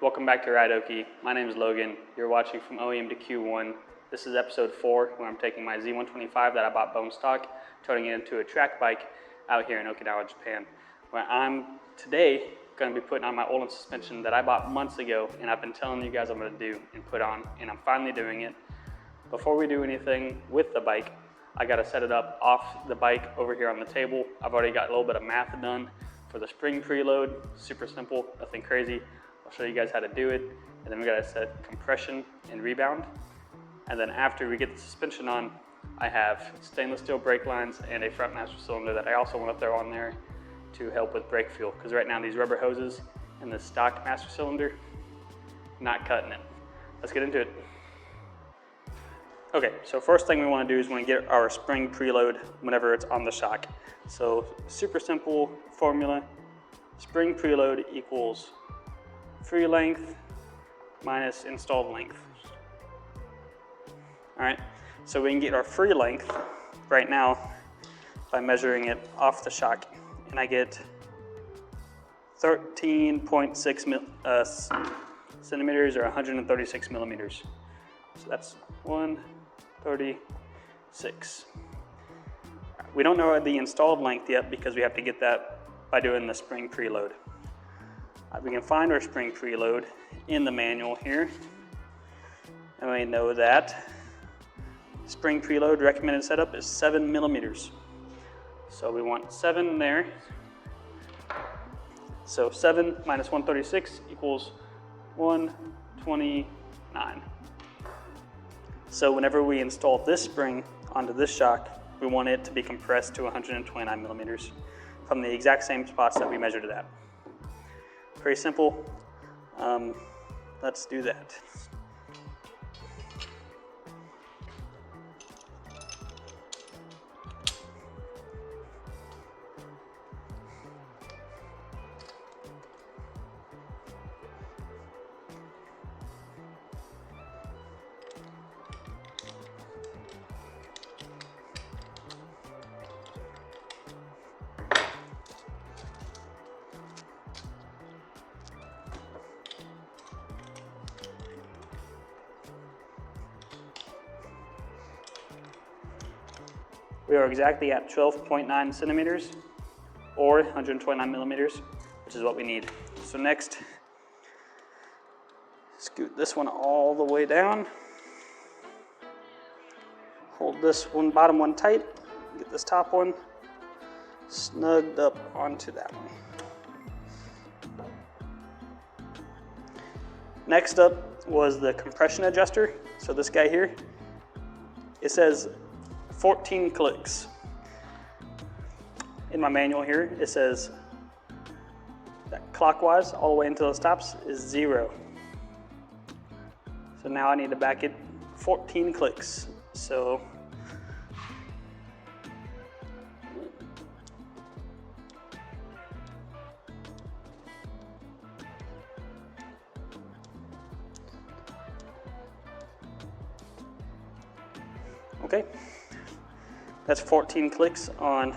Welcome back to Ride Okie. My name is Logan. You're watching from OEM to Q1. This is episode 4 where I'm taking my Z125 that I bought bone stock, turning it into a track bike out here in Okinawa, Japan. Where I'm today going to be putting on my Öhlins suspension that I bought months ago and I've been telling you guys I'm going to do and put on, and I'm finally doing it. Before we do anything with the bike, I got to set it up off the bike over here on the table. I've already got a little bit of math done for the spring preload. Super simple, nothing crazy. I'll show you guys how to do it. And then we got to set compression and rebound. And then after we get the suspension on, I have stainless steel brake lines and a front master cylinder that I also want to throw on there to help with brake feel. Because right now these rubber hoses and the stock master cylinder, not cutting it. Let's get into it. Okay, so first thing we want to do is we want to get our spring preload whenever it's on the shock. So super simple formula, spring preload equals free length minus installed length. All right, so we can get our free length right now by measuring it off the shock, and I get 13.6 centimeters or 136 millimeters. So that's 136. We don't know the installed length yet because we have to get that by doing the spring preload. We can find our spring preload in the manual here, and we know that spring preload recommended setup is 7 millimeters. So we want 7 there. So 7 minus 136 equals 129. So whenever we install this spring onto this shock, we want it to be compressed to 129 millimeters from the exact same spots that we measured it at. Very simple. Let's do that. We are exactly at 12.9 centimeters or 129 millimeters, which is what we need. So next, scoot this one all the way down. Hold this one, bottom one tight. Get this top one snugged up onto that one. Next up was the compression adjuster. So this guy here, it says 14 clicks. In my manual here, it says that clockwise all the way until it stops is 0. So now I need to back it 14 clicks. So okay. That's 14 clicks on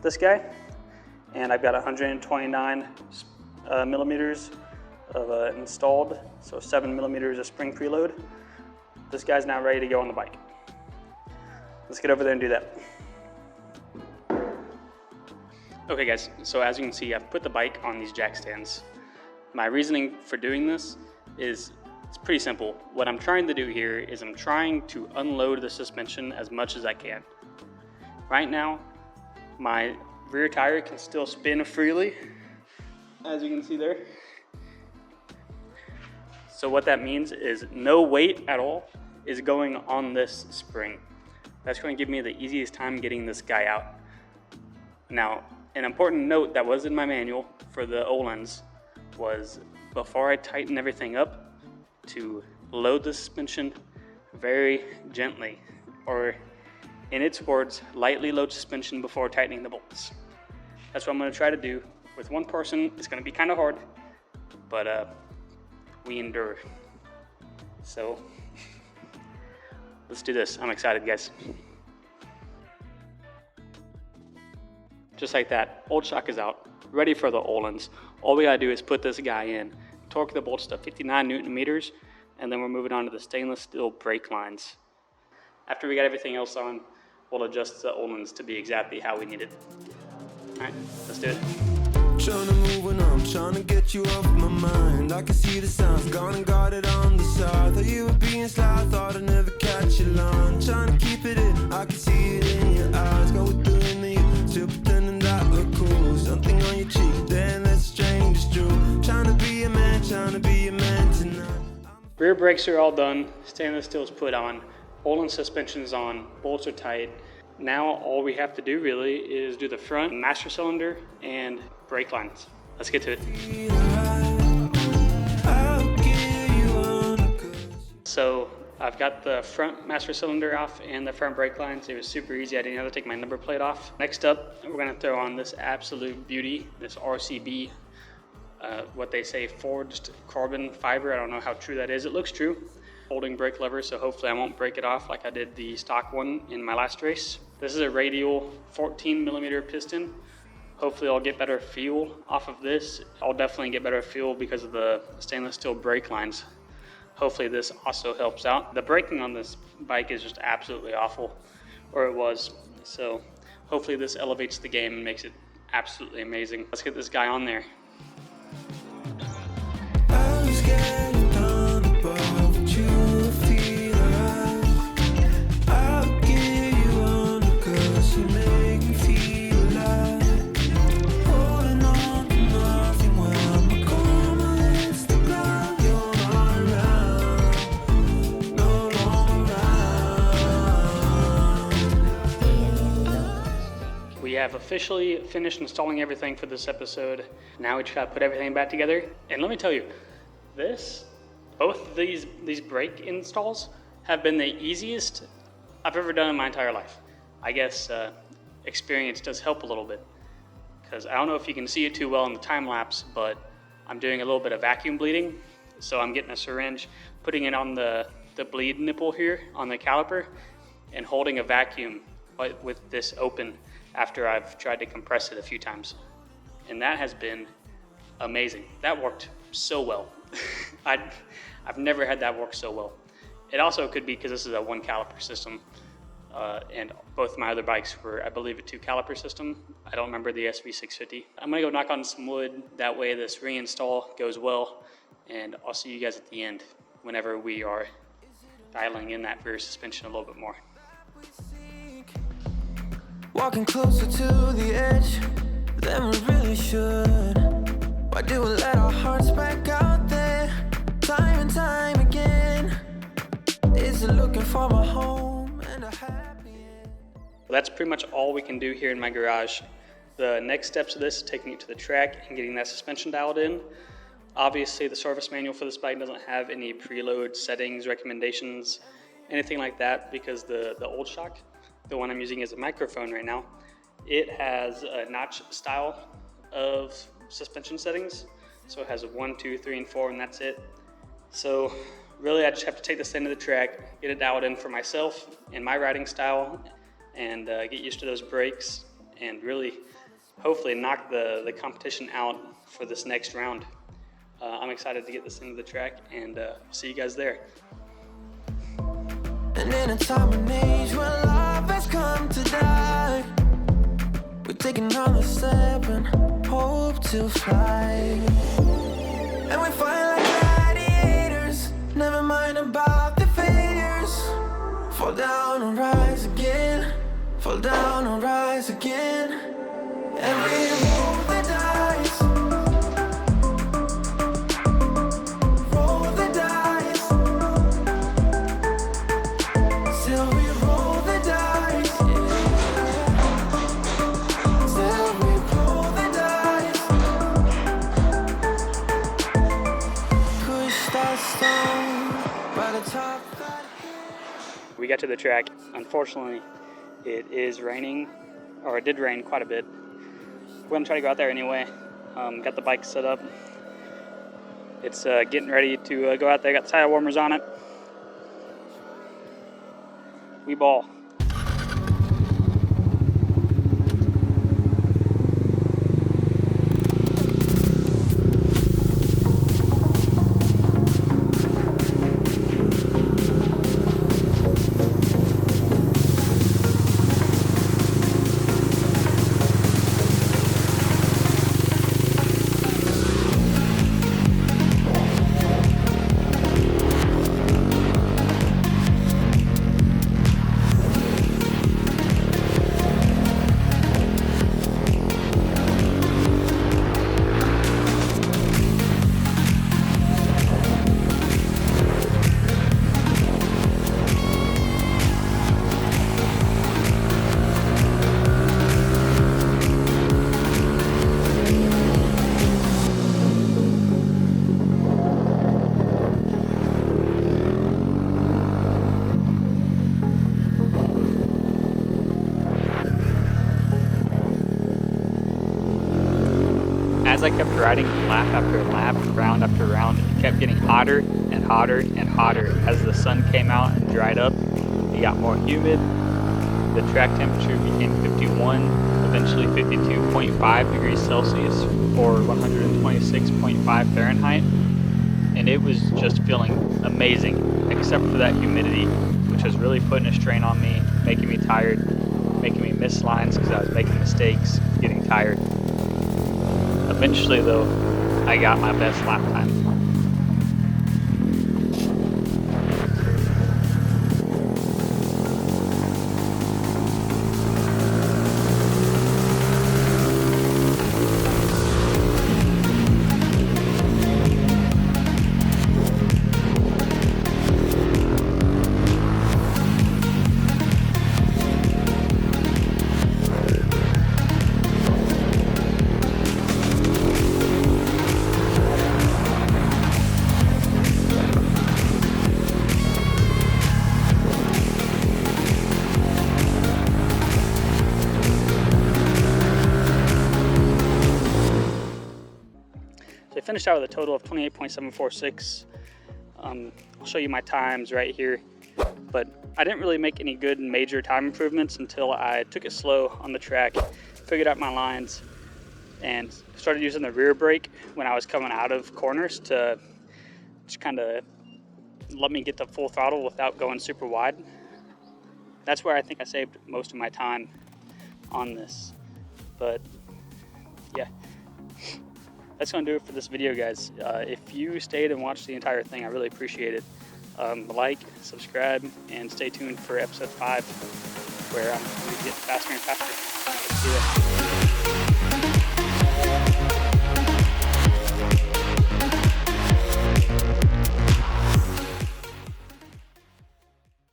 this guy, and I've got 129 millimeters of installed, so 7 millimeters of spring preload. This guy's now ready to go on the bike. Let's get over there and do that. Okay guys, so as you can see, I've put the bike on these jack stands. My reasoning for doing this is it's pretty simple. What I'm trying to do here is I'm trying to unload the suspension as much as I can. Right now, my rear tire can still spin freely, as you can see there. So what that means is no weight at all is going on this spring. That's going to give me the easiest time getting this guy out. Now, an important note that was in my manual for the Öhlins was before I tighten everything up, to load the suspension very gently, or in its words, lightly load suspension before tightening the bolts. That's what I'm going to try to do. With one person, it's going to be kind of hard, but we endure. So let's do this. I'm excited, guys. Just like that, old shock is out, ready for the Öhlins. All we gotta do is put this guy in, torque the bolts to 59 Newton meters, and then we're moving on to the stainless steel brake lines. After we got everything else on, we'll adjust the Öhlins to be exactly how we need it. All right, let's do it. Trying to move when I'm trying to get you off my mind. I can see the signs, gone and got it on the side. Thought you were being sly, thought I'd never catch your line. Trying to keep it in, I can see it in your eyes. Go with doing the you, still pretending that we're cool. Something on your cheek, then that's strange, it's true. Trying to be a man tonight. Rear brakes are all done, stainless steel is put on, Öhlins suspension's on, bolts are tight. Now all we have to do really is do the front master cylinder and brake lines. Let's get to it. So I've got the front master cylinder off and the front brake lines. It was super easy. I didn't have to take my number plate off. Next up, we're going to throw on this absolute beauty, this RCB, what they say forged carbon fiber. I don't know how true that is. It looks true. Holding brake lever, so hopefully I won't break it off like I did the stock one in my last race. This is a radial 14 millimeter piston. Hopefully I'll get better feel off of this. I'll definitely get better feel because of the stainless steel brake lines. Hopefully this also helps out. The braking on this bike is just absolutely awful, or it was. So hopefully this elevates the game and makes it absolutely amazing. Let's get this guy on there. We have officially finished installing everything for this episode. Now we just gotta put everything back together. And let me tell you, both of these brake installs have been the easiest I've ever done in my entire life. I guess experience does help a little bit, because I don't know if you can see it too well in the time lapse, but I'm doing a little bit of vacuum bleeding. So I'm getting a syringe, putting it on the bleed nipple here on the caliper, and holding a vacuum with this open after I've tried to compress it a few times. And that has been amazing. That worked so well. I've never had that work so well. It also could be because this is a 1 caliper system, and both my other bikes were, I believe, a 2 caliper system. I don't remember the SV650. I'm gonna go knock on some wood. That way this reinstall goes well, and I'll see you guys at the end whenever we are dialing in that rear suspension a little bit more. Walking closer to the edge than we really should. Why do we let our hearts back out there time and time again? Is it looking for my home and a happy end? That's pretty much all we can do here in my garage. The next steps of this is taking it to the track and getting that suspension dialed in. Obviously, the service manual for this bike doesn't have any preload settings, recommendations, anything like that, because the old shock, the one I'm using as a microphone right now, it has a notch style of suspension settings. So it has a 1, 2, 3, and 4, and that's it. So really I just have to take this into the track, get it dialed in for myself and my riding style, and get used to those brakes, and really hopefully knock the competition out for this next round. I'm excited to get this into the track, and see you guys there. And in a time and age when life has come to die, we're taking another step and hope to fly. And we fight like gladiators, never mind about the failures. Fall down and rise again, fall down and rise again. And we roll the dice, roll the dice. Still we roll the dice, yeah. Still we roll the dice. Push that stone by the top of that hill. We got to the track. Unfortunately, it is raining, or it did rain quite a bit. We're gonna try to go out there anyway. Got the bike set up. It's getting ready to go out there. Got the tire warmers on it. We ball. riding lap after lap, round after round. It kept getting hotter and hotter and hotter. As the sun came out and dried up, it got more humid. The track temperature became 51, eventually 52.5 degrees Celsius or 126.5 Fahrenheit. And it was just feeling amazing, except for that humidity, which was really putting a strain on me, making me tired, making me miss lines because I was making mistakes, getting tired. Eventually though, I got my best lap time. So I finished out with a total of 28.746. I'll show you my times right here, but I didn't really make any good major time improvements until I took it slow on the track, figured out my lines, and started using the rear brake when I was coming out of corners to just kind of let me get to full throttle without going super wide. That's where I think I saved most of my time on this. But yeah, that's going to do it for this video, guys. If you stayed and watched the entire thing, I really appreciate it. Like, subscribe, and stay tuned for episode 5, where I'm going to get faster and faster. See ya.